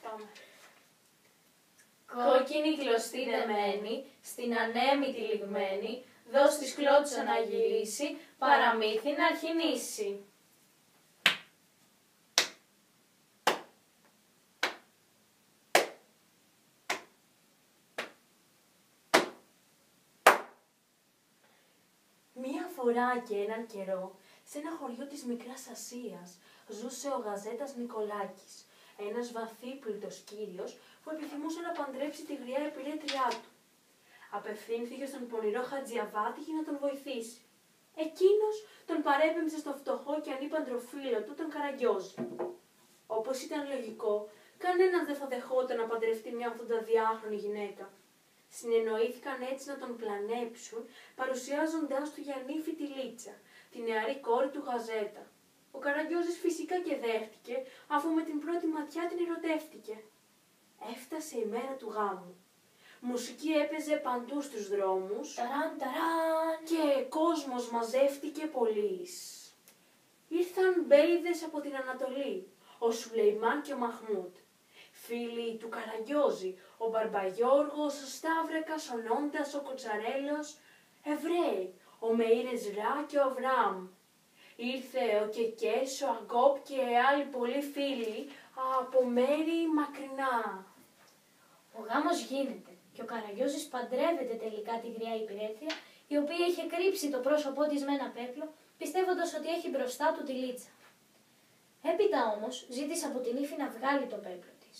Πάμε. Κόκκινη κλωστή δεμένη, στην ανέμη τυλιγμένη, δώσ' της κλώτσα να γυρίσει, παραμύθι να αρχινήσει. Μία φορά και έναν καιρό, σε ένα χωριό της Μικράς Ασίας, ζούσε ο Γαζέτας Νικολάκης, ένας βαθύπλουτος κύριος που επιθυμούσε να παντρέψει τη γριά υπηρέτριά του. Απευθύνθηκε στον πονηρό Χατζιαβάτη για να τον βοηθήσει. Εκείνος τον παρέπεμψε στο φτωχό και ανήπαντρο φίλο του, τον Καραγκιόζη. Όπως ήταν λογικό, κανένας δεν θα δεχόταν να παντρευτεί μια 82χρονη γυναίκα. Συνεννοήθηκαν έτσι να τον πλανέψουν, παρουσιάζοντάς του για νύφη τη Λίτσα, τη νεαρή κόρη του Γαζέτα. Ο Καραγκιόζης φυσικά και δέχτηκε, αφού με την πρώτη ματιά την ερωτεύτηκε. Έφτασε η μέρα του γάμου. Μουσική έπαιζε παντού στους δρόμους και κόσμος μαζεύτηκε πολύς. Ήρθαν μπέιδες από την Ανατολή, ο Σουλεϊμάν και ο Μαχμούτ. Φίλοι του Καραγκιόζη, ο Μπαρμπαγιώργος, ο Σταύρεκας, ο Νόντας, ο Κοτσαρέλος, Εβραίοι, ο Μεΐρες Ρα και ο Αβραάμ. Ήρθε ο Κεκές, ο Αγκόπ και άλλοι πολλοί φίλοι από μέρη μακρινά. Ο γάμος γίνεται και ο Καραγκιόζης παντρεύεται τελικά τη γριά υπηρέτρια, η οποία είχε κρύψει το πρόσωπό της με ένα πέπλο, πιστεύοντας ότι έχει μπροστά του τη Λίτσα. Έπειτα όμως ζήτησε από την ύφη να βγάλει το πέπλο της.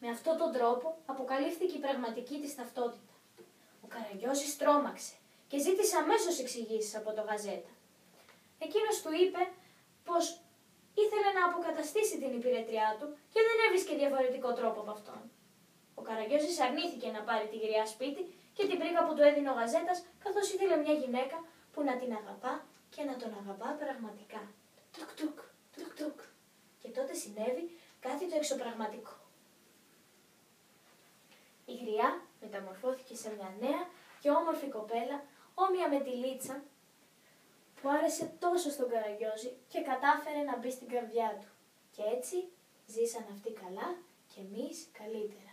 Με αυτόν τον τρόπο αποκαλύφθηκε η πραγματική της ταυτότητα. Ο Καραγκιόζης τρόμαξε και ζήτησε αμέσως εξηγήσεις από το Γαζέτα. Εκείνος του είπε πως ήθελε να αποκαταστήσει την υπηρετριά του και δεν έβρισκε διαφορετικό τρόπο από αυτόν. Ο Καραγκιόζης αρνήθηκε να πάρει τη γριά σπίτι και την πρίκα που του έδινε ο Γαζέτας, καθώς ήθελε μια γυναίκα που να την αγαπά και να τον αγαπά πραγματικά. Τουκ τουκ, τουκ τουκ. Και τότε συνέβη κάτι το εξωπραγματικό. Η γριά μεταμορφώθηκε σε μια νέα και όμορφη κοπέλα, όμοια με τη Λίτσα, που άρεσε τόσο στον Καραγκιόζη και κατάφερε να μπει στην καρδιά του. Και έτσι ζήσαν αυτοί καλά και εμείς καλύτερα.